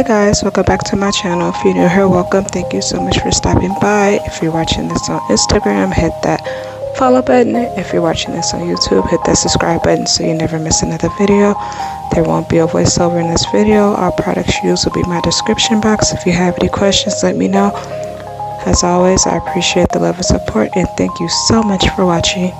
Hi guys, welcome back to my channel. If you're new here, welcome. Thank you so much for stopping by. If you're watching this on Instagram, hit that follow button. If you're watching this on YouTube, hit that subscribe button so you never miss another video. There won't be a voiceover in this video. All products used will be in my description box. If you have any questions, let me know. As always, I appreciate the love and support, and thank you so much for watching.